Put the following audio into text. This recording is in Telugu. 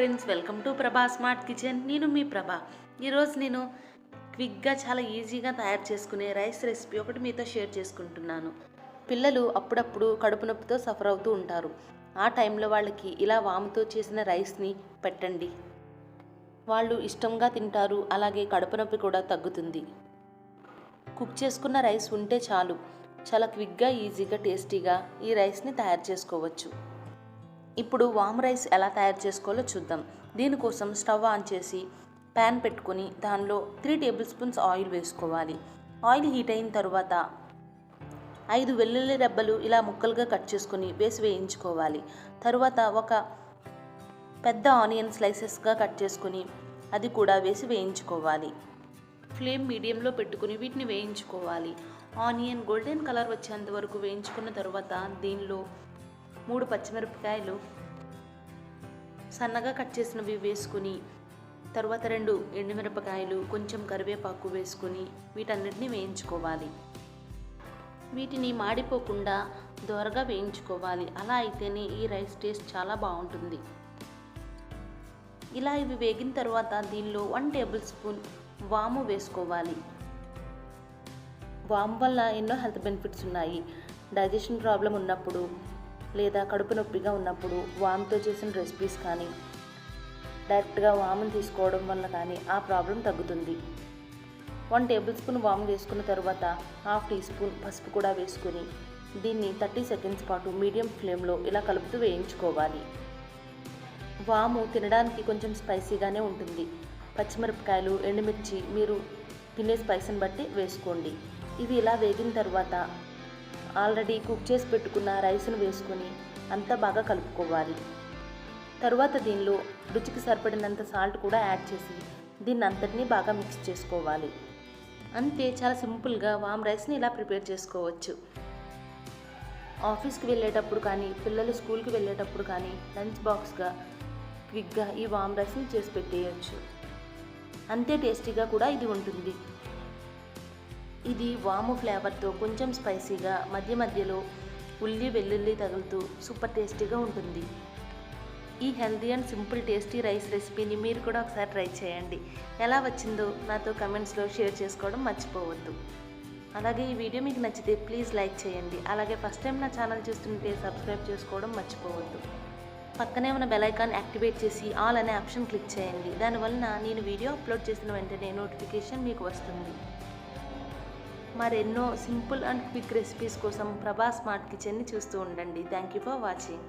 ఫ్రెండ్స్, వెల్కమ్ టు ప్రభా స్మార్ట్ కిచెన్. నేను మీ ప్రభా. ఈరోజు నేను క్విక్గా చాలా ఈజీగా తయారు చేసుకునే రైస్ రెసిపీ ఒకటి మీతో షేర్ చేసుకుంటున్నాను. పిల్లలు అప్పుడప్పుడు కడుపు నొప్పితో సఫర్ అవుతూ ఉంటారు. ఆ టైంలో వాళ్ళకి ఇలా వాముతో చేసిన రైస్ని పెట్టండి. వాళ్ళు ఇష్టంగా తింటారు, అలాగే కడుపు నొప్పి కూడా తగ్గుతుంది. కుక్ చేసుకున్న రైస్ ఉంటే చాలు, చాలా క్విక్గా ఈజీగా టేస్టీగా ఈ రైస్ని తయారు చేసుకోవచ్చు. ఇప్పుడు వామ్ రైస్ ఎలా తయారు చేసుకోవాలో చూద్దాం. దీనికోసం స్టవ్ ఆన్ చేసి ప్యాన్ పెట్టుకొని దానిలో 3 టేబుల్ స్పూన్స్ ఆయిల్ వేసుకోవాలి. ఆయిల్ హీట్ అయిన తర్వాత 5 వెల్లుల్లి రెబ్బలు ఇలా ముక్కలుగా కట్ చేసుకొని వేయించుకోవాలి. తరువాత ఒక పెద్ద ఆనియన్ స్లైసెస్గా కట్ చేసుకొని అది కూడా వేయించుకోవాలి. ఫ్లేమ్ మీడియంలో పెట్టుకుని వీటిని వేయించుకోవాలి. ఆనియన్ గోల్డెన్ కలర్ వచ్చేంత వరకు వేయించుకున్న తర్వాత దీనిలో 3 పచ్చిమిరపకాయలు సన్నగా కట్ చేసినవి వేసుకుని తర్వాత 2 ఎండుమిరపకాయలు, కొంచెం కరివేపాకు వేసుకుని వీటన్నిటిని వేయించుకోవాలి. వీటిని మాడిపోకుండా దోరగా వేయించుకోవాలి. అలా అయితేనే ఈ రైస్ టేస్ట్ చాలా బాగుంటుంది. ఇలా ఇవి వేగిన తర్వాత దీనిలో 1 టేబుల్ స్పూన్ వాము వేసుకోవాలి. వాము వల్ల ఎన్నో హెల్త్ బెనిఫిట్స్ ఉన్నాయి. డైజెషన్ ప్రాబ్లం ఉన్నప్పుడు లేదా కడుపు నొప్పిగా ఉన్నప్పుడు వాముతో చేసిన రెసిపీస్ కానీ డైరెక్ట్గా వామును తీసుకోవడం వల్ల కానీ ఆ ప్రాబ్లం తగ్గుతుంది. 1 టేబుల్ స్పూన్ వాము వేసుకున్న తర్వాత 1/2 టీ స్పూన్ పసుపు కూడా వేసుకుని దీన్ని 30 సెకండ్స్ పాటు మీడియం ఫ్లేమ్లో ఇలా కలుపుతూ వేయించుకోవాలి. వాము తినడానికి కొంచెం స్పైసీగానే ఉంటుంది. పచ్చిమిరపకాయలు, ఎండుమిర్చి మీరు తినే స్పైసీని బట్టి వేసుకోండి. ఇవి ఇలా వేగిన తర్వాత ఆల్రెడీ కుక్ చేసి పెట్టుకున్న రైస్ను వేసుకొని అంతా బాగా కలుపుకోవాలి. తరువాత దీనిలో రుచికి సరిపడినంత సాల్ట్ కూడా యాడ్ చేసి దీన్ని అంతటినీ బాగా మిక్స్ చేసుకోవాలి. అంతే, చాలా సింపుల్గా వామ్ రైస్ని ఇలా ప్రిపేర్ చేసుకోవచ్చు. ఆఫీస్కి వెళ్ళేటప్పుడు కానీ పిల్లలు స్కూల్కి వెళ్ళేటప్పుడు కానీ లంచ్ బాక్స్గా క్విక్గా ఈ వామ్ రైస్ని చేసి పెట్టేయచ్చు. అంతే టేస్టీగా కూడా ఇది ఉంటుంది. ఇది వాము ఫ్లేవర్తో కొంచెం స్పైసీగా మధ్య మధ్యలో ఉల్లి వెల్లుల్లి తగులుతూ సూపర్ టేస్టీగా ఉంటుంది. ఈ healthy and simple tasty rice రెసిపీని మీరు కూడా ఒకసారి ట్రై చేయండి. ఎలా వచ్చిందో నాతో కమెంట్స్లో షేర్ చేసుకోవడం మర్చిపోవద్దు. అలాగే ఈ వీడియో మీకు నచ్చితే ప్లీజ్ లైక్ చేయండి. అలాగే ఫస్ట్ టైం నా ఛానల్ చూస్తుంటే సబ్స్క్రైబ్ చేసుకోవడం మర్చిపోవద్దు. పక్కనే ఉన్న బెల్ ఐకాన్ యాక్టివేట్ చేసి ఆల్ అనే ఆప్షన్ క్లిక్ చేయండి. దానివల్ల నేను వీడియో అప్లోడ్ చేసిన వెంటనే నోటిఫికేషన్ మీకు వస్తుంది. మరెన్నో సింపుల్ అండ్ క్విక్ రెసిపీస్ కోసం ప్రభా స్మార్ట్ కిచెన్ని చూస్తూ ఉండండి. Thank you for watching.